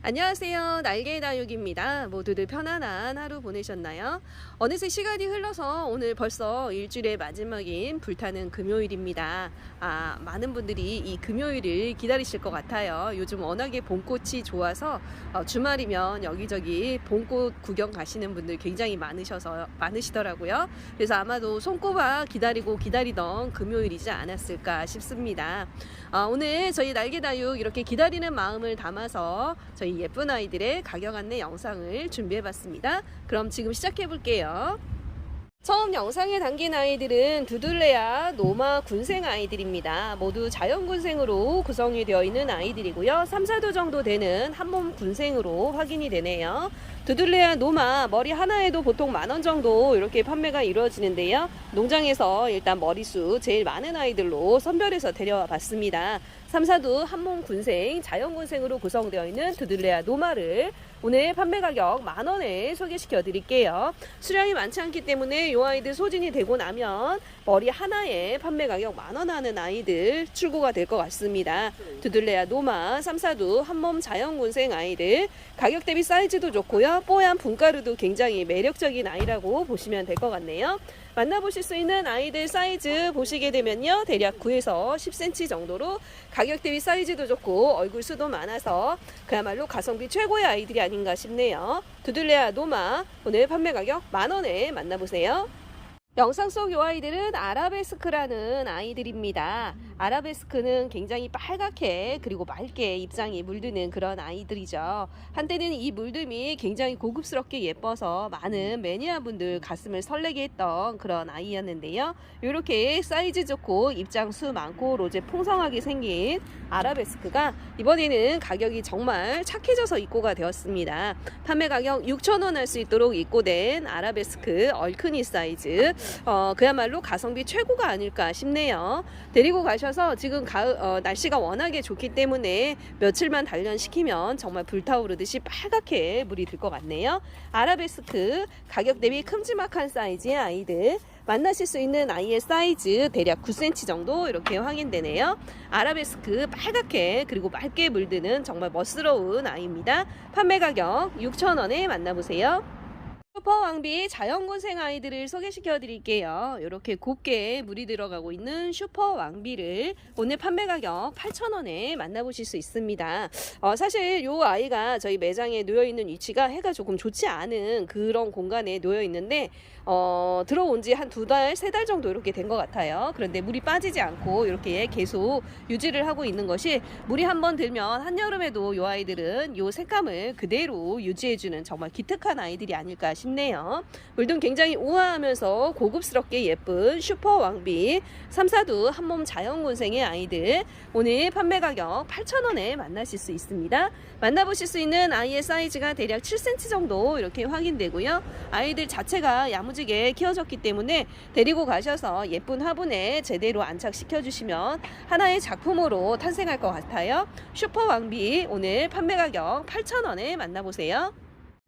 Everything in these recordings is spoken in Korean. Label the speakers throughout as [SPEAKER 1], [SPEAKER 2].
[SPEAKER 1] 안녕하세요. 날개다육입니다. 모두들 편안한 하루 보내셨나요? 어느새 시간이 흘러서 오늘 벌써 일주일의 마지막인 불타는 금요일입니다. 많은 분들이 이 금요일을 기다리실 것 같아요. 요즘 워낙에 봄꽃이 좋아서 주말이면 여기저기 봄꽃 구경 가시는 분들 굉장히 많으시더라고요. 그래서 아마도 손꼽아 기다리던 금요일이지 않았을까 싶습니다. 오늘 저희 날개다육 이렇게 기다리는 마음을 담아서 저희 예쁜 아이들의 가격 안내 영상을 준비해 봤습니다. 그럼 지금 시작해 볼게요. 처음 영상에 담긴 아이들은 두들레아 노마 군생 아이들입니다. 모두 자연군생으로 구성이 되어 있는 아이들이고요. 3, 4도 정도 되는 한몸 군생으로 확인이 되네요. 두들레아 노마 머리 하나에도 보통 10,000원 정도 이렇게 판매가 이루어지는데요. 농장에서 일단 머리수 제일 많은 아이들로 선별해서 데려와 봤습니다. 3, 4도 한몸 군생, 자연군생으로 구성되어 있는 두들레아 노마를 오늘 판매 가격 10,000원에 소개시켜 드릴게요. 수량이 많지 않기 때문에 이 아이들 소진이 되고 나면 머리 하나에 판매 가격 10,000원 하는 아이들 출고가 될 것 같습니다. 두들레아 노마 3, 4도 한몸 자연군생 아이들 가격 대비 사이즈도 좋고요. 뽀얀 분가루도 굉장히 매력적인 아이라고 보시면 될 것 같네요. 만나보실 수 있는 아이들 사이즈 보시게 되면요. 대략 9에서 10cm 정도로 가격 대비 사이즈도 좋고 얼굴 수도 많아서 그야말로 가성비 최고의 아이들이 아닌가 싶네요. 두들레아 노마 오늘 판매 가격 10,000원에 만나보세요. 영상 속 이 아이들은 아라베스크라는 아이들입니다. 아라베스크는 굉장히 빨갛게 그리고 맑게 입장이 물드는 그런 아이들이죠. 한때는 이 물듦이 굉장히 고급스럽게 예뻐서 많은 매니아분들 가슴을 설레게 했던 그런 아이였는데요. 이렇게 사이즈 좋고 입장 수 많고 로제 풍성하게 생긴 아라베스크가 이번에는 가격이 정말 착해져서 입고가 되었습니다. 판매 가격 6,000원 할 수 있도록 입고된 아라베스크 얼큰이 사이즈 그야말로 가성비 최고가 아닐까 싶네요. 데리고 가셔서 지금 날씨가 워낙에 좋기 때문에 며칠만 단련시키면 정말 불타오르듯이 빨갛게 물이 들 것 같네요. 아라베스크 가격 대비 큼지막한 사이즈의 아이들 만나실 수 있는 아이의 사이즈 대략 9cm 정도 이렇게 확인되네요. 아라베스크 빨갛게 그리고 맑게 물드는 정말 멋스러운 아이입니다. 판매 가격 6,000원에 만나보세요. 슈퍼 왕비 자연군생 아이들을 소개시켜 드릴게요. 이렇게 곱게 물이 들어가고 있는 슈퍼 왕비를 오늘 판매 가격 8,000원에 만나보실 수 있습니다. 사실 이 아이가 저희 매장에 놓여 있는 위치가 해가 조금 좋지 않은 그런 공간에 놓여 있는데 들어온 지 한 2달, 3달 정도 이렇게 된 것 같아요. 그런데 물이 빠지지 않고 이렇게 계속 유지를 하고 있는 것이 물이 한번 들면 한여름에도 이 아이들은 이 색감을 그대로 유지해주는 정말 기특한 아이들이 아닐까 싶네요. 물도 굉장히 우아하면서 고급스럽게 예쁜 슈퍼 왕비 3, 4도 한몸 자연군생의 아이들 오늘 판매 가격 8,000원에 만나실 수 있습니다. 만나보실 수 있는 아이의 사이즈가 대략 7cm 정도 이렇게 확인되고요. 아이들 자체가 야무지게 키워졌기 때문에 데리고 가셔서 예쁜 화분에 제대로 안착시켜 주시면 하나의 작품으로 탄생할 것 같아요. 슈퍼 왕비 오늘 판매 가격 8,000원에 만나보세요.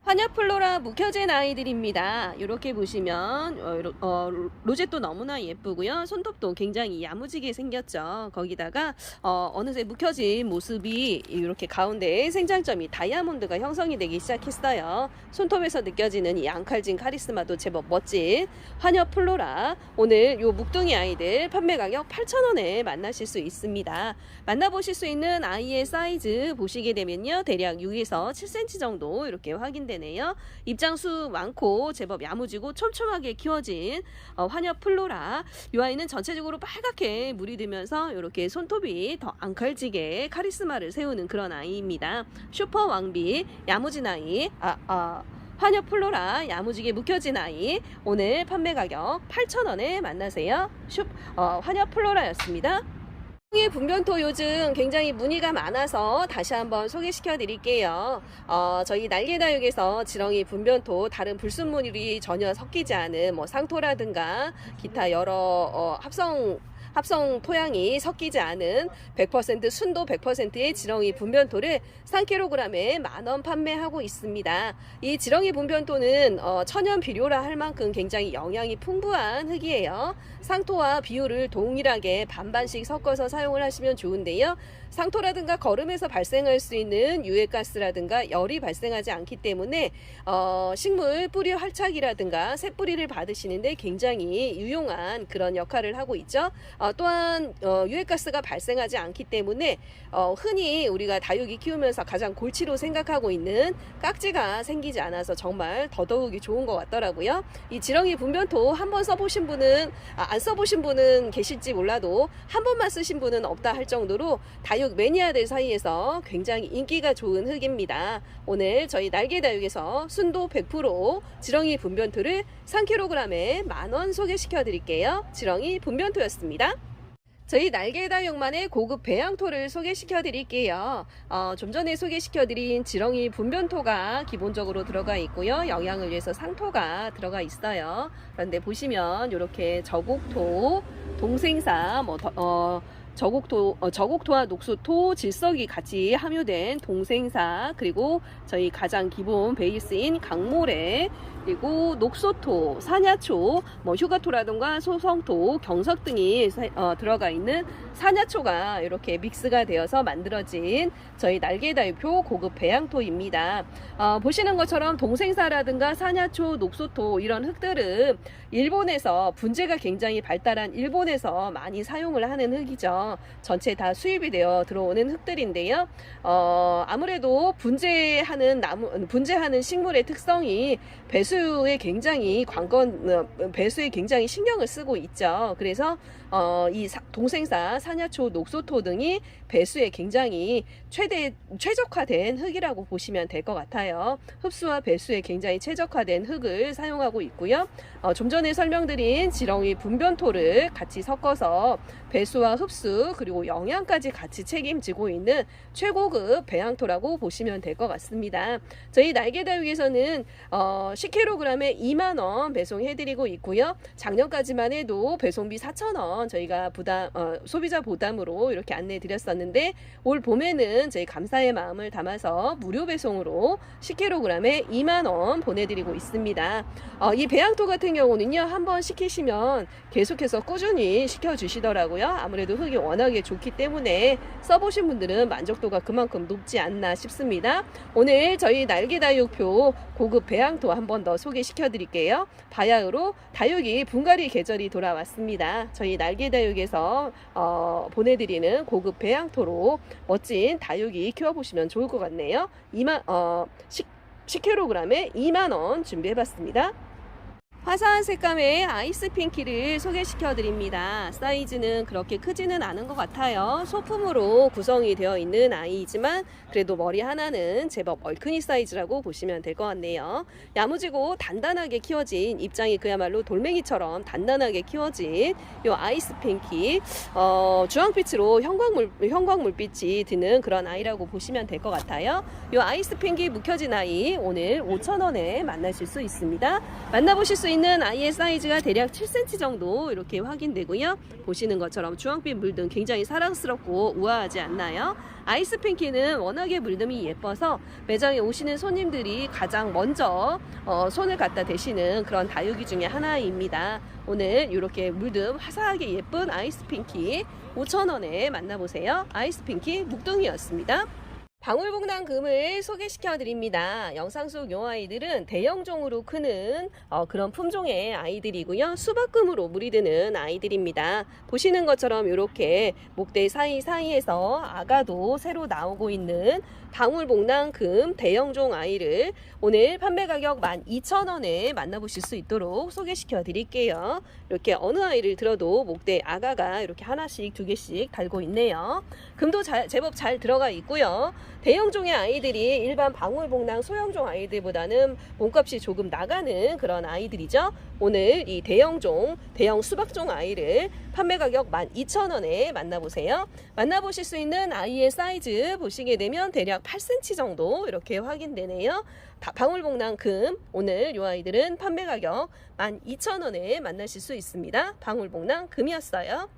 [SPEAKER 1] 환엽플로라 묵혀진 아이들입니다. 이렇게 보시면 로제도 너무나 예쁘고요. 손톱도 굉장히 야무지게 생겼죠. 거기다가 어느새 묵혀진 모습이 이렇게 가운데 생장점이 다이아몬드가 형성이 되기 시작했어요. 손톱에서 느껴지는 이 앙칼진 카리스마도 제법 멋진 환엽플로라 오늘 요 묵둥이 아이들 판매 가격 8,000원에 만나실 수 있습니다. 만나보실 수 있는 아이의 사이즈 보시게 되면요. 대략 6에서 7cm 정도 이렇게 확인되네요. 입장수 많고 제법 야무지고 촘촘하게 키워진 환엽플로라 이 아이는 전체적으로 빨갛게 물이 들면서 이렇게 손톱이 더 앙칼지게 카리스마를 세우는 그런 아이입니다. 슈퍼 왕비 야무진 아이 환엽플로라 야무지게 묵혀진 아이 오늘 판매 가격 8,000원에 만나세요. 환엽플로라였습니다. 분변토 요즘 굉장히 문의가 많아서 다시 한번 소개시켜 드릴게요. 저희 날개다육에서 지렁이 분변토 다른 불순물이 전혀 섞이지 않은 상토라든가 기타 여러 합성 토양이 섞이지 않은 100% 순도 100%의 지렁이 분변토를 3kg에 10,000원 판매하고 있습니다. 이 지렁이 분변토는 천연 비료라 할 만큼 굉장히 영양이 풍부한 흙이에요. 상토와 비율을 동일하게 반반씩 섞어서 사용을 하시면 좋은데요. 상토라든가 거름에서 발생할 수 있는 유해가스라든가 열이 발생하지 않기 때문에 식물 뿌리 활착이라든가 새뿌리를 받으시는데 굉장히 유용한 그런 역할을 하고 있죠. 또한 유해가스가 발생하지 않기 때문에 흔히 우리가 다육이 키우면서 가장 골치로 생각하고 있는 깍지가 생기지 않아서 정말 더더욱이 좋은 것 같더라고요. 이 지렁이 분변토 한번 써보신 분은 안 써보신 분은 계실지 몰라도 한 번만 쓰신 분은 없다 할 정도로 다육 매니아들 사이에서 굉장히 인기가 좋은 흙입니다. 오늘 저희 날개다육에서 순도 100% 지렁이 분변토를 3kg에 10,000원 소개시켜 드릴게요. 지렁이 분변토였습니다. 저희 날개다육만의 고급 배양토를 소개시켜 드릴게요. 좀 전에 소개시켜 드린 지렁이 분변토가 기본적으로 들어가 있고요. 영양을 위해서 상토가 들어가 있어요. 그런데 보시면 이렇게 저곡토, 동생사, 저곡토와 녹수토, 질석이 같이 함유된 동생사, 그리고 저희 가장 기본 베이스인 강모래, 그리고 녹소토, 산야초, 휴가토라든가 소성토, 경석 등이 들어가 있는 산야초가 이렇게 믹스가 되어서 만들어진 저희 날개다육표 고급 배양토입니다. 보시는 것처럼 동생사라든가 산야초, 녹소토 이런 흙들은 일본에서 분재가 굉장히 발달한 일본에서 많이 사용을 하는 흙이죠. 전체 다 수입이 되어 들어오는 흙들인데요. 아무래도 분재하는 식물의 특성이 배수에 굉장히 배수에 굉장히 신경을 쓰고 있죠. 그래서 이 동생사, 산야초, 녹소토 등이 배수에 굉장히 최적화된 흙이라고 보시면 될 것 같아요. 흡수와 배수에 굉장히 최적화된 흙을 사용하고 있고요. 좀 전에 설명드린 지렁이 분변토를 같이 섞어서 배수와 흡수 그리고 영양까지 같이 책임지고 있는 최고급 배양토라고 보시면 될 것 같습니다. 저희 날개다육에서는 10kg에 20,000원 배송해드리고 있고요. 작년까지만 해도 배송비 4,000원 저희가 소비자 부담으로 이렇게 안내 드렸었는데 올 봄에는 저희 감사의 마음을 담아서 무료 배송으로 10kg에 20,000원 보내드리고 있습니다. 이 배양토 같은 경우는요, 한번 시키시면 계속해서 꾸준히 시켜주시더라고요. 아무래도 흙이 워낙에 좋기 때문에 써보신 분들은 만족도가 그만큼 높지 않나 싶습니다. 오늘 저희 날개다육표 고급 배양토 한 번 더 소개시켜 드릴게요. 바야흐로 다육이 분갈이 계절이 돌아왔습니다. 저희 날개다육에서 보내드리는 고급 배양토로 멋진 다육이 키워보시면 좋을 것 같네요. 10kg에 20,000원 준비해봤습니다. 화사한 색감의 아이스 핑키를 소개시켜 드립니다. 사이즈는 그렇게 크지는 않은 것 같아요. 소품으로 구성이 되어 있는 아이이지만 그래도 머리 하나는 제법 얼큰이 사이즈라고 보시면 될 것 같네요. 야무지고 단단하게 키워진, 입장이 그야말로 돌멩이처럼 단단하게 키워진 이 아이스 핑키, 주황빛으로 형광물빛이 드는 그런 아이라고 보시면 될 것 같아요. 이 아이스 핑키 묵혀진 아이 오늘 5,000원에 만나실 수 있습니다. 만나보실 수 있는 아이의 사이즈가 대략 7cm 정도 이렇게 확인되고요. 보시는 것처럼 주황빛 물등 굉장히 사랑스럽고 우아하지 않나요? 아이스 핑키는 워낙에 물듬이 예뻐서 매장에 오시는 손님들이 가장 먼저 손을 갖다 대시는 그런 다육이 중에 하나입니다. 오늘 이렇게 물듬 화사하게 예쁜 아이스 핑키 5,000원에 만나보세요. 아이스 핑키 묵둥이였습니다. 방울복랑금을 소개시켜 드립니다. 영상 속 요 아이들은 대형종으로 크는 그런 품종의 아이들이고요. 수박금으로 물이 드는 아이들입니다. 보시는 것처럼 이렇게 목대 사이사이에서 아가도 새로 나오고 있는 방울복랑금 대형종 아이를 오늘 판매 가격 12,000원에 만나보실 수 있도록 소개시켜 드릴게요. 이렇게 어느 아이를 들어도 목대 아가가 이렇게 하나씩 두 개씩 달고 있네요. 금도 제법 잘 들어가 있고요. 대형종의 아이들이 일반 방울복랑 소형종 아이들보다는 몸값이 조금 나가는 그런 아이들이죠. 오늘 이 대형 수박종 아이를 판매 가격 12,000원에 만나보세요. 만나보실 수 있는 아이의 사이즈 보시게 되면 대략 8cm 정도 이렇게 확인되네요. 방울복랑금 오늘 이 아이들은 판매 가격 12,000원에 만나실 수 있습니다. 방울복랑금이었어요.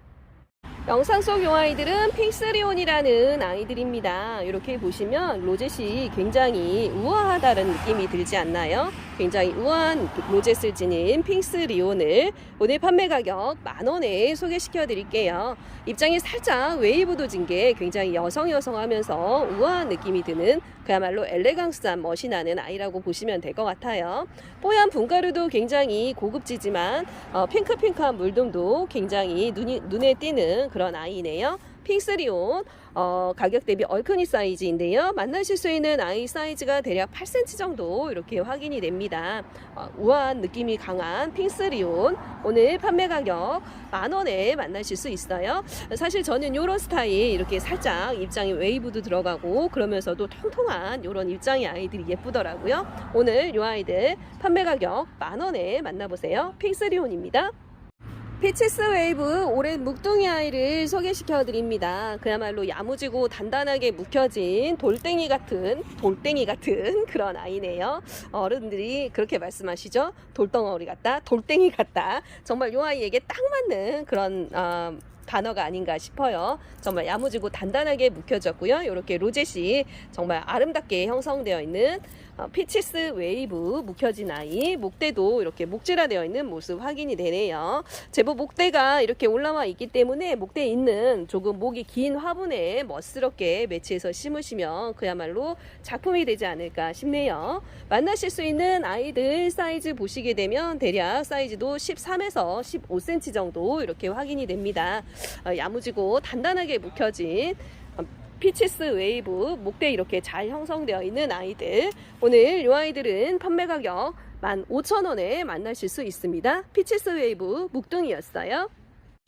[SPEAKER 1] 영상 속 요 아이들은 핑스리온이라는 아이들입니다. 이렇게 보시면 로젯이 굉장히 우아하다는 느낌이 들지 않나요? 굉장히 우아한 로젯을 지닌 핑스리온을 오늘 판매 가격 10,000원에 소개시켜 드릴게요. 입장이 살짝 웨이브도 진 게 굉장히 여성하면서 우아한 느낌이 드는 그야말로 엘레강스한 멋이 나는 아이라고 보시면 될 것 같아요. 뽀얀 분가루도 굉장히 고급지지만 핑크한 물듬도 굉장히 눈에 띄는 그런 아이네요. 핑스리온 가격 대비 얼큰이 사이즈인데요. 만나실 수 있는 아이 사이즈가 대략 8cm 정도 이렇게 확인이 됩니다. 우아한 느낌이 강한 핑스리온 오늘 판매 가격 10,000원에 만나실 수 있어요. 사실 저는 이런 스타일 이렇게 살짝 입장에 웨이브도 들어가고 그러면서도 통통한 이런 입장의 아이들이 예쁘더라고요. 오늘 이 아이들 판매 가격 10,000원에 만나보세요. 핑스리온입니다. 피치스 웨이브 오랜 묵둥이 아이를 소개시켜 드립니다. 그야말로 야무지고 단단하게 묵혀진 돌덩이 같은 그런 아이네요. 어른들이 그렇게 말씀하시죠. 돌덩어리 같다, 돌덩이 같다. 정말 이 아이에게 딱 맞는 그런 단어가 아닌가 싶어요. 정말 야무지고 단단하게 묵혀졌고요. 이렇게 로젯이 정말 아름답게 형성되어 있는 피치스 웨이브 묵혀진 아이, 목대도 이렇게 목질화되어 있는 모습 확인이 되네요. 제법 목대가 이렇게 올라와 있기 때문에 목대에 있는 조금 목이 긴 화분에 멋스럽게 매치해서 심으시면 그야말로 작품이 되지 않을까 싶네요. 만나실 수 있는 아이들 사이즈 보시게 되면 대략 사이즈도 13에서 15cm 정도 이렇게 확인이 됩니다. 야무지고 단단하게 묵혀진 피치스 웨이브 목대 이렇게 잘 형성되어 있는 아이들, 오늘 이 아이들은 판매 가격 15,000원에 만나실 수 있습니다. 피치스 웨이브 묵둥이였어요.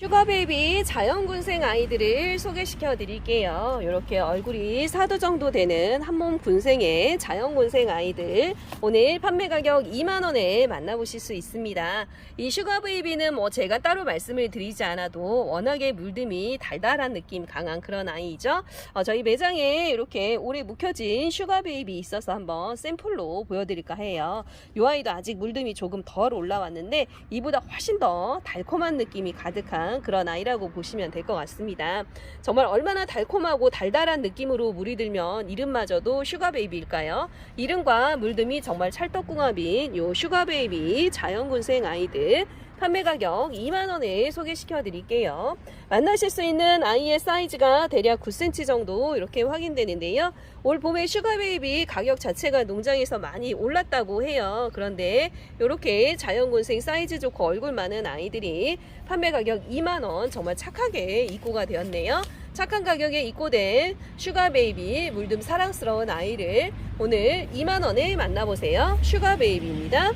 [SPEAKER 1] 슈가베이비 자연군생 아이들을 소개시켜 드릴게요. 이렇게 얼굴이 4도 정도 되는 한몸 군생의 자연군생 아이들, 오늘 판매 가격 20,000원에 만나보실 수 있습니다. 이 슈가베이비는 뭐 제가 따로 말씀을 드리지 않아도 워낙에 물듬이 달달한 느낌 강한 그런 아이죠. 저희 매장에 이렇게 오래 묵혀진 슈가베이비 있어서 한번 샘플로 보여드릴까 해요. 이 아이도 아직 물듬이 조금 덜 올라왔는데 이보다 훨씬 더 달콤한 느낌이 가득한 그런 아이라고 보시면 될 것 같습니다. 정말 얼마나 달콤하고 달달한 느낌으로 물이 들면 이름마저도 슈가베이비일까요? 이름과 물듬이 정말 찰떡궁합인 요 슈가베이비 자연군생 아이들, 판매 가격 20,000원에 소개시켜 드릴게요. 만나실 수 있는 아이의 사이즈가 대략 9cm 정도 이렇게 확인되는데요. 올 봄에 슈가베이비 가격 자체가 농장에서 많이 올랐다고 해요. 그런데 이렇게 자연군생 사이즈 좋고 얼굴 많은 아이들이 판매 가격 20,000원, 정말 착하게 입고가 되었네요. 착한 가격에 입고된 슈가베이비 물듬 사랑스러운 아이를 오늘 20,000원에 만나보세요. 슈가베이비입니다.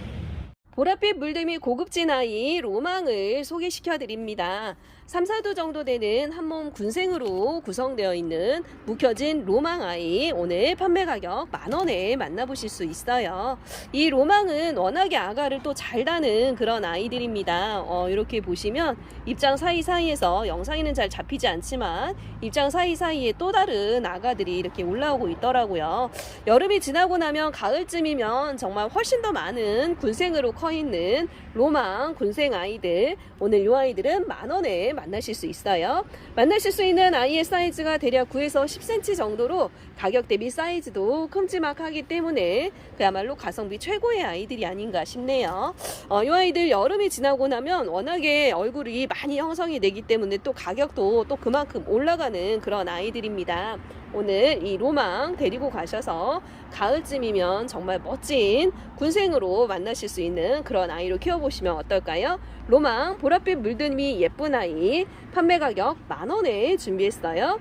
[SPEAKER 1] 보랏빛 물듬이 고급진 아이 로망을 소개시켜 드립니다. 3, 4도 정도 되는 한몸 군생으로 구성되어 있는 묵혀진 로망 아이, 오늘 판매 가격 10,000원에 만나보실 수 있어요. 이 로망은 워낙에 아가를 또 잘 다는 그런 아이들입니다. 이렇게 보시면 입장 사이사이에서 영상에는 잘 잡히지 않지만 입장 사이사이에 또 다른 아가들이 이렇게 올라오고 있더라고요. 여름이 지나고 나면 가을쯤이면 정말 훨씬 더 많은 군생으로 커 있는 로망 군생 아이들, 오늘 이 아이들은 10,000원에 만나실 수 있어요. 만나실 수 있는 아이의 사이즈가 대략 9에서 10cm 정도로 가격 대비 사이즈도 큼지막하기 때문에 그야말로 가성비 최고의 아이들이 아닌가 싶네요. 이 아이들 여름이 지나고 나면 워낙에 얼굴이 많이 형성이 되기 때문에 또 가격도 또 그만큼 올라가는 그런 아이들입니다. 오늘 이 로망 데리고 가셔서 가을쯤이면 정말 멋진 군생으로 만나실 수 있는 그런 아이로 키워보시면 어떨까요? 로망 보랏빛 물듬이 예쁜 아이, 판매 가격 10,000원에 준비했어요.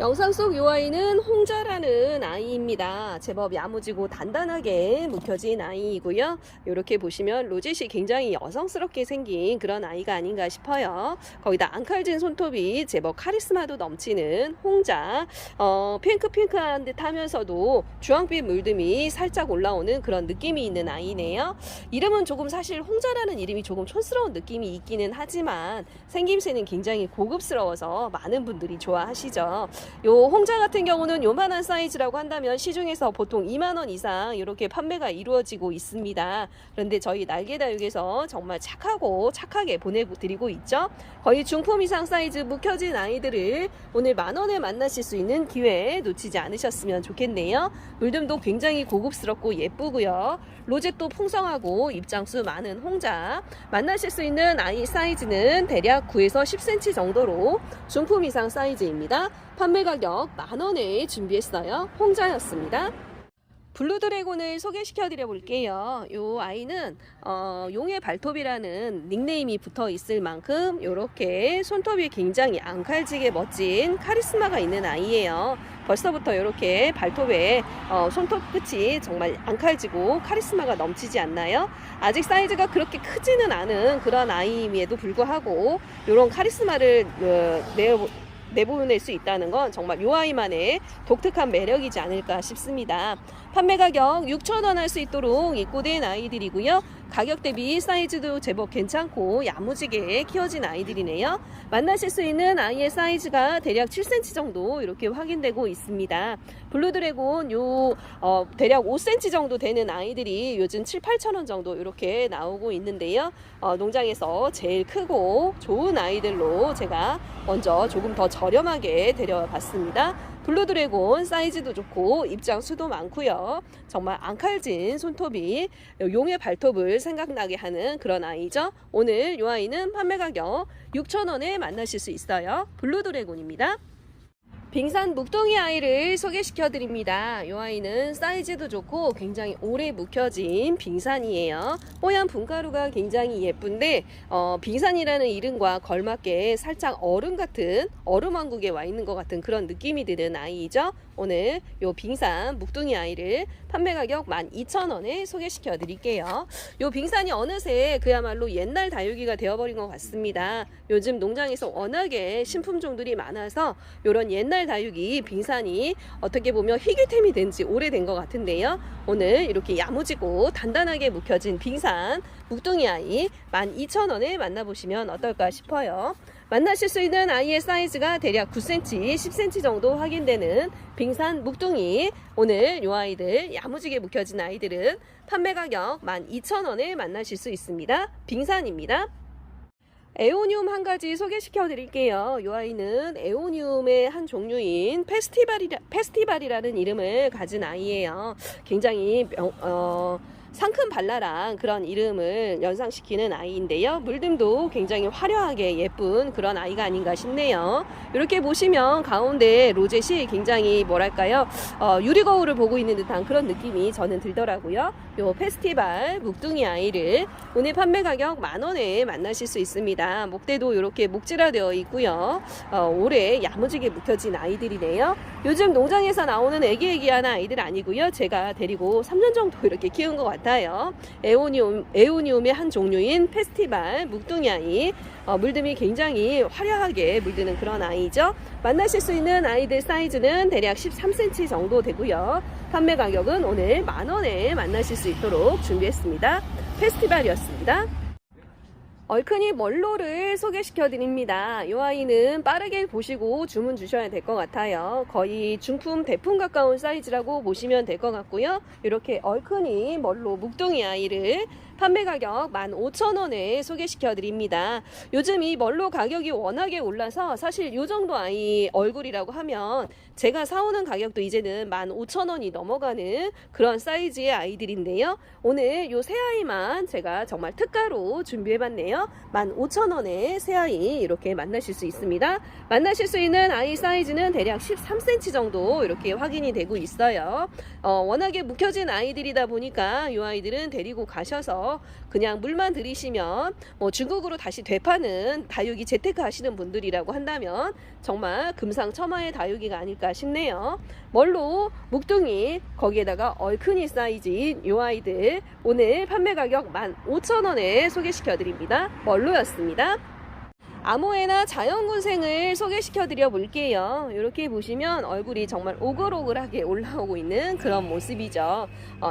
[SPEAKER 1] 영상 속 이 아이는 홍자라는 아이입니다. 제법 야무지고 단단하게 묵혀진 아이이고요. 이렇게 보시면 로젯이 굉장히 여성스럽게 생긴 그런 아이가 아닌가 싶어요. 거기다 앙칼진 손톱이 제법 카리스마도 넘치는 홍자, 핑크한 듯 하면서도 주황빛 물듬이 살짝 올라오는 그런 느낌이 있는 아이네요. 이름은 조금 사실 홍자라는 이름이 조금 촌스러운 느낌이 있기는 하지만 생김새는 굉장히 고급스러워서 많은 분들이 좋아하시죠. 요 홍자 같은 경우는 요만한 사이즈라고 한다면 시중에서 보통 2만 원 이상 이렇게 판매가 이루어지고 있습니다. 그런데 저희 날개다육에서 정말 착하게 보내드리고 있죠. 거의 중품 이상 사이즈 묵혀진 아이들을 오늘 만 원에 만나실 수 있는 기회 놓치지 않으셨으면 좋겠네요. 물듬도 굉장히 고급스럽고 예쁘고요. 로제도 풍성하고 입장수 많은 홍자, 만나실 수 있는 아이 사이즈는 대략 9에서 10cm 정도로 중품 이상 사이즈입니다. 판매 가격 만 원에 준비했어요. 홍자였습니다. 블루드래곤을 소개시켜 드려 볼게요. 요 아이는 용의 발톱이라는 닉네임이 붙어 있을 만큼 이렇게 손톱이 굉장히 앙칼지게 멋진 카리스마가 있는 아이예요. 벌써부터 이렇게 발톱에 손톱 끝이 정말 앙칼지고 카리스마가 넘치지 않나요? 아직 사이즈가 그렇게 크지는 않은 그런 아이임에도 불구하고 이런 카리스마를 내보낼 수 있다는 건 정말 요 아이만의 독특한 매력이지 않을까 싶습니다. 판매 가격 6,000원 할 수 있도록 입고된 아이들이고요. 가격 대비 사이즈도 제법 괜찮고 야무지게 키워진 아이들이네요. 만나실 수 있는 아이의 사이즈가 대략 7cm 정도 이렇게 확인되고 있습니다. 블루드래곤 대략 5cm 정도 되는 아이들이 요즘 7,000~8,000원 정도 이렇게 나오고 있는데요. 농장에서 제일 크고 좋은 아이들로 제가 먼저 조금 더 저렴하게 데려봤습니다. 블루드래곤 사이즈도 좋고 입장수도 많고요. 정말 앙칼진 손톱이 용의 발톱을 생각나게 하는 그런 아이죠. 오늘 이 아이는 판매 가격 6,000원에 만나실 수 있어요. 블루드래곤입니다. 빙산 묵둥이 아이를 소개시켜 드립니다. 이 아이는 사이즈도 좋고 굉장히 오래 묵혀진 빙산이에요. 뽀얀 분가루가 굉장히 예쁜데 빙산이라는 이름과 걸맞게 살짝 얼음 왕국에 와 있는 것 같은 그런 느낌이 드는 아이죠. 오늘 요 빙산 묵둥이 아이를 판매 가격 12,000원에 소개시켜 드릴게요. 요 빙산이 어느새 그야말로 옛날 다육이가 되어버린 것 같습니다. 요즘 농장에서 워낙에 신품종들이 많아서 요런 옛날 다육이 빙산이 어떻게 보면 희귀템이 된 지 오래된 것 같은데요. 오늘 이렇게 야무지고 단단하게 묵혀진 빙산 묵둥이 아이 12,000원에 만나보시면 어떨까 싶어요. 만나실 수 있는 아이의 사이즈가 대략 9cm, 10cm 정도 확인되는 빙산 묵둥이. 오늘 이 아이들 야무지게 묵혀진 아이들은 판매 가격 12,000원에 만나실 수 있습니다. 빙산입니다. 에오니움 한 가지 소개시켜 드릴게요. 이 아이는 에오니움의 한 종류인 페스티벌이라는 이름을 가진 아이예요. 굉장히 상큼발랄한 그런 이름을 연상시키는 아이인데요. 물듬도 굉장히 화려하게 예쁜 그런 아이가 아닌가 싶네요. 이렇게 보시면 가운데 로zet이 굉장히 뭐랄까요, 유리거울을 보고 있는 듯한 그런 느낌이 저는 들더라고요. 요 페스티벌 묵둥이 아이를 오늘 판매 가격 만원에 만나실 수 있습니다. 목대도 이렇게 목질화되어 있고요. 오래 야무지게 묵혀진 아이들이네요. 요즘 농장에서 나오는 애기애기한 아이들 아니고요. 제가 데리고 3년 정도 이렇게 키운 것 같아요. 에오니움의 한 종류인 페스티벌 묵둥이 아이. 물듬이 굉장히 화려하게 물드는 그런 아이죠. 만나실 수 있는 아이들 사이즈는 대략 13cm 정도 되고요. 판매 가격은 오늘 만원에 만나실 수 있도록 준비했습니다. 페스티벌이었습니다. 얼큰이 멀로를 소개시켜 드립니다. 이 아이는 빠르게 보시고 주문 주셔야 될 것 같아요. 거의 중품 대품 가까운 사이즈라고 보시면 될 것 같고요. 이렇게 얼큰이 멀로 묵둥이 아이를 판매 가격 15,000원에 소개시켜 드립니다. 요즘 이 멀로 가격이 워낙에 올라서 사실 이 정도 아이 얼굴이라고 하면 제가 사오는 가격도 이제는 15,000원이 넘어가는 그런 사이즈의 아이들인데요. 오늘 이 새 아이만 제가 정말 특가로 준비해봤네요. 15,000원에 새 아이 이렇게 만나실 수 있습니다. 만나실 수 있는 아이 사이즈는 대략 13cm 정도 이렇게 확인이 되고 있어요. 워낙에 묵혀진 아이들이다 보니까 이 아이들은 데리고 가셔서 그냥 물만 들이시면 중국으로 다시 되파는 다육이 재테크 하시는 분들이라고 한다면 정말 금상첨화의 다육이가 아닐까 싶네요. 멀로 묵둥이 거기에다가 얼큰이 사이즈인 이 아이들 오늘 판매 가격 15,000원에 소개시켜 드립니다. 멀로였습니다. 아모에나 자연군생을 소개시켜 드려 볼게요. 이렇게 보시면 얼굴이 정말 오글오글하게 올라오고 있는 그런 모습이죠.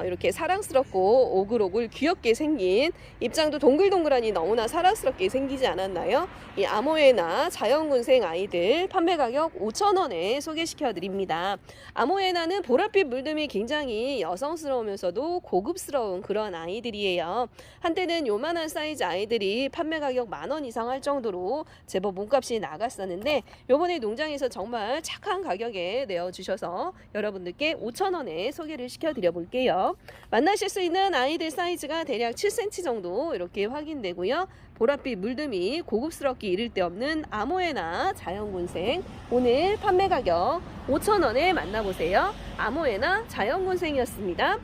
[SPEAKER 1] 이렇게 사랑스럽고 오글오글 귀엽게 생긴, 입장도 동글동글하니 너무나 사랑스럽게 생기지 않았나요? 이 아모에나 자연군생 아이들 판매 가격 5,000원에 소개시켜 드립니다. 아모에나는 보랏빛 물듬이 굉장히 여성스러우면서도 고급스러운 그런 아이들이에요. 한때는 요만한 사이즈 아이들이 판매 가격 10,000원 이상 할 정도로 제법 몸값이 나갔었는데, 요번에 농장에서 정말 착한 가격에 내어주셔서 여러분들께 5,000원에 소개를 시켜드려 볼게요. 만나실 수 있는 아이들 사이즈가 대략 7cm 정도 이렇게 확인되고요. 보랏빛 물듬이 고급스럽게 이를 데 없는 아모에나 자연군생, 오늘 판매 가격 5,000원에 만나보세요. 아모에나 자연군생이었습니다.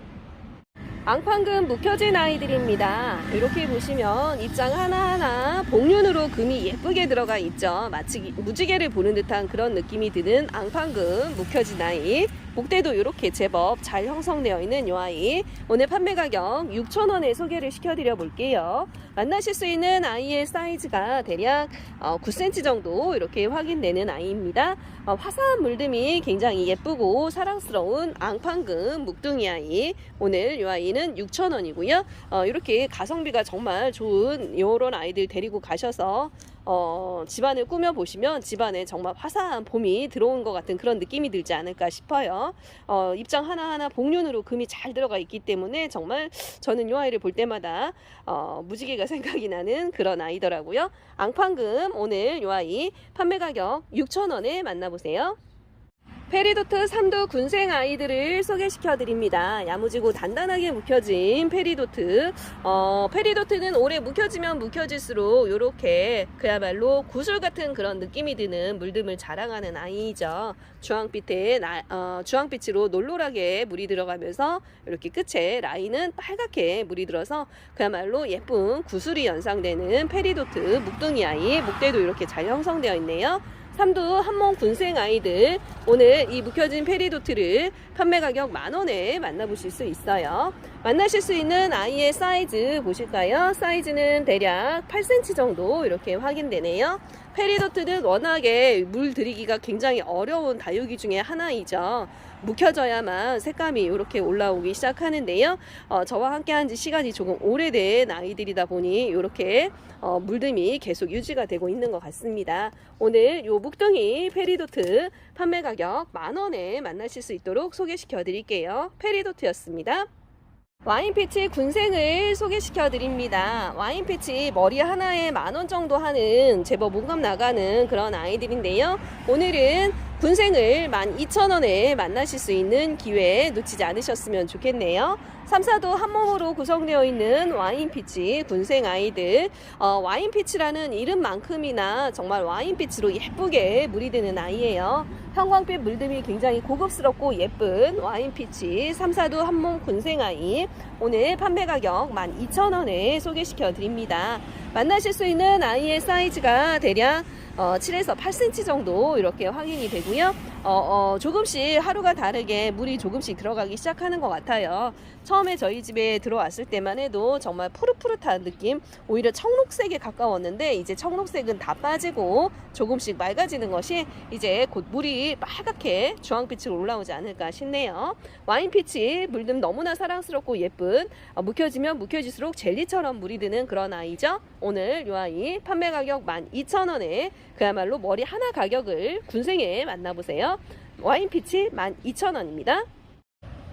[SPEAKER 1] 앙팡금 묵혀진 아이들입니다. 이렇게 보시면 입장 하나하나 복륜으로 금이 예쁘게 들어가 있죠. 마치 무지개를 보는 듯한 그런 느낌이 드는 앙팡금 묵혀진 아이. 목대도 이렇게 제법 잘 형성되어 있는 이 아이, 오늘 판매 가격 6,000원에 소개를 시켜드려 볼게요. 만나실 수 있는 아이의 사이즈가 대략 9cm 정도 이렇게 확인되는 아이입니다. 화사한 물듬이 굉장히 예쁘고 사랑스러운 앙팡금 묵둥이 아이, 오늘 이 아이는 6,000원이고요. 이렇게 가성비가 정말 좋은 이런 아이들 데리고 가셔서 집안을 꾸며보시면 집안에 정말 화사한 봄이 들어온 것 같은 그런 느낌이 들지 않을까 싶어요. 입장 하나하나 복륜으로 금이 잘 들어가 있기 때문에 정말 저는 이 아이를 볼 때마다 무지개가 생각이 나는 그런 아이더라고요. 앙팡금 오늘 이 아이 판매 가격 6,000원에 만나보세요. 페리도트 3두 군생 아이들을 소개시켜 드립니다. 야무지고 단단하게 묵혀진 페리도트. 페리도트는 오래 묵혀지면 묵혀질수록 이렇게 그야말로 구슬 같은 그런 느낌이 드는 물듬을 자랑하는 아이죠. 주황빛으로 놀놀하게 물이 들어가면서 이렇게 끝에 라인은 빨갛게 물이 들어서 그야말로 예쁜 구슬이 연상되는 페리도트 묵둥이 아이. 목대도 이렇게 잘 형성되어 있네요. 3두 한몸 군생 아이들, 오늘 이 묵혀진 페리도트를 판매 가격 10,000원에 만나보실 수 있어요. 만나실 수 있는 아이의 사이즈 보실까요? 사이즈는 대략 8cm 정도 이렇게 확인되네요. 페리도트는 워낙에 물 들이기가 굉장히 어려운 다육이 중에 하나이죠. 묵혀져야만 색감이 이렇게 올라오기 시작하는데요. 저와 함께 한 지 시간이 조금 오래된 아이들이다 보니 이렇게 물듬이 계속 유지가 되고 있는 것 같습니다. 오늘 요 묵둥이 페리도트 판매 가격 10,000원에 만나실 수 있도록 소개시켜 드릴게요. 페리도트였습니다. 와인피치 군생을 소개시켜 드립니다. 와인피치 머리 하나에 10,000원 정도 하는 제법 몸값 나가는 그런 아이들인데요. 오늘은 군생을 12,000원에 만나실 수 있는 기회 놓치지 않으셨으면 좋겠네요. 3, 4도 한몸으로 구성되어 있는 와인피치 군생 아이들. 와인피치라는 이름만큼이나 정말 와인피치로 예쁘게 물이 드는 아이예요. 형광빛 물듬이 굉장히 고급스럽고 예쁜 와인피치 3, 4도 한몸 군생 아이, 오늘 판매 가격 12,000원에 소개시켜 드립니다. 만나실 수 있는 아이의 사이즈가 대략 7에서 8cm 정도 이렇게 확인이 되고요. 조금씩 하루가 다르게 물이 조금씩 들어가기 시작하는 것 같아요. 처음에 저희 집에 들어왔을 때만 해도 정말 푸릇푸릇한 느낌, 오히려 청록색에 가까웠는데 이제 청록색은 다 빠지고 조금씩 맑아지는 것이 이제 곧 물이 빨갛게 주황빛으로 올라오지 않을까 싶네요. 와인피치 물듬 너무나 사랑스럽고 예쁜, 묵혀지면 묵혀질수록 젤리처럼 물이 드는 그런 아이죠. 오늘 이 아이 판매 가격 12,000원에 그야말로 머리 하나 가격을 군생에 만나보세요. 와인피치 12,000원입니다.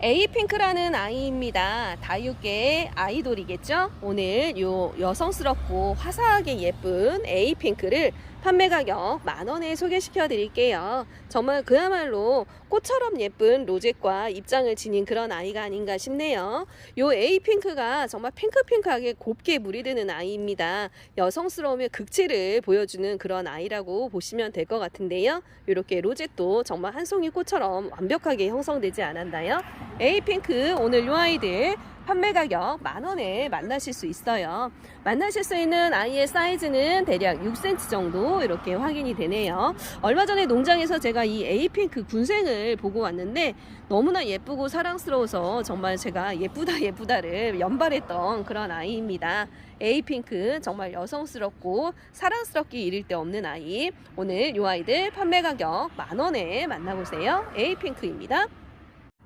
[SPEAKER 1] 에이핑크라는 아이입니다. 다육계의 아이돌이겠죠? 오늘 요 여성스럽고 화사하게 예쁜 에이핑크를 판매 가격 10,000원에 소개시켜 드릴게요. 정말 그야말로 꽃처럼 예쁜 로zet과 입장을 지닌 그런 아이가 아닌가 싶네요. 요 에이핑크가 정말 핑크핑크하게 곱게 물이 드는 아이입니다. 여성스러움의 극치를 보여주는 그런 아이라고 보시면 될 것 같은데요. 이렇게 로zet도 정말 한 송이 꽃처럼 완벽하게 형성되지 않았나요? 에이핑크 오늘 요 아이들 판매 가격 10,000원에 만나실 수 있어요. 만나실 수 있는 아이의 사이즈는 대략 6cm 정도 이렇게 확인이 되네요. 얼마 전에 농장에서 제가 이 에이핑크 군생을 보고 왔는데 너무나 예쁘고 사랑스러워서 정말 제가 예쁘다를 연발했던 그런 아이입니다. 에이핑크 정말 여성스럽고 사랑스럽게 이를 데 없는 아이. 오늘 요 아이들 판매 가격 10,000원에 만나보세요. 에이핑크입니다.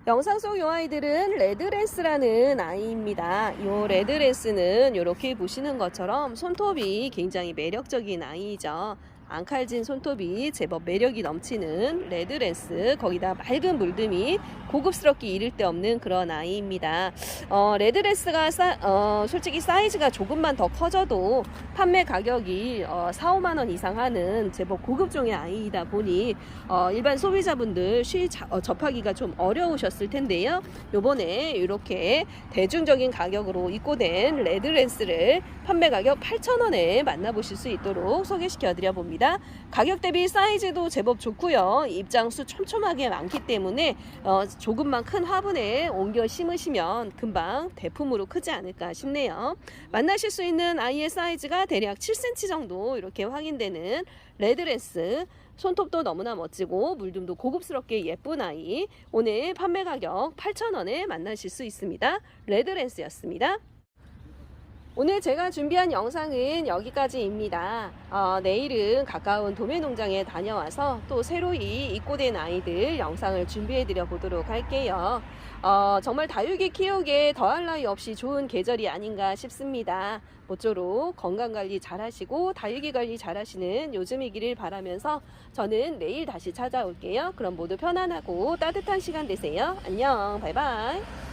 [SPEAKER 1] 영상 속 이 아이들은 레드레스라는 아이입니다. 이 레드레스는 이렇게 보시는 것처럼 손톱이 굉장히 매력적인 아이죠. 앙칼진 손톱이 제법 매력이 넘치는 레드레스, 거기다 맑은 물듬이 고급스럽게 이를 데 없는 그런 아이입니다. 레드레스가 솔직히 사이즈가 조금만 더 커져도 판매 가격이 4-5만원 이상 하는 제법 고급종의 아이이다 보니 일반 소비자분들 접하기가 좀 어려우셨을 텐데요. 요번에 이렇게 대중적인 가격으로 입고된 레드레스를 판매 가격 8,000원에 만나보실 수 있도록 소개시켜 드려 봅니다. 가격 대비 사이즈도 제법 좋고요. 입장수 촘촘하게 많기 때문에 조금만 큰 화분에 옮겨 심으시면 금방 대품으로 크지 않을까 싶네요. 만나실 수 있는 아이의 사이즈가 대략 7cm 정도 이렇게 확인되는 레드레스, 손톱도 너무나 멋지고 물듬도 고급스럽게 예쁜 아이. 오늘 판매 가격 8,000원에 만나실 수 있습니다. 레드레스였습니다. 오늘 제가 준비한 영상은 여기까지입니다. 내일은 가까운 도매농장에 다녀와서 또 새로이 입고된 아이들 영상을 준비해 드려 보도록 할게요. 정말 다육이 키우기에 더할 나위 없이 좋은 계절이 아닌가 싶습니다. 모쪼록 건강관리 잘 하시고 다육이 관리 잘 하시는 요즘이기를 바라면서 저는 내일 다시 찾아올게요. 그럼 모두 편안하고 따뜻한 시간 되세요. 안녕, 바이바이.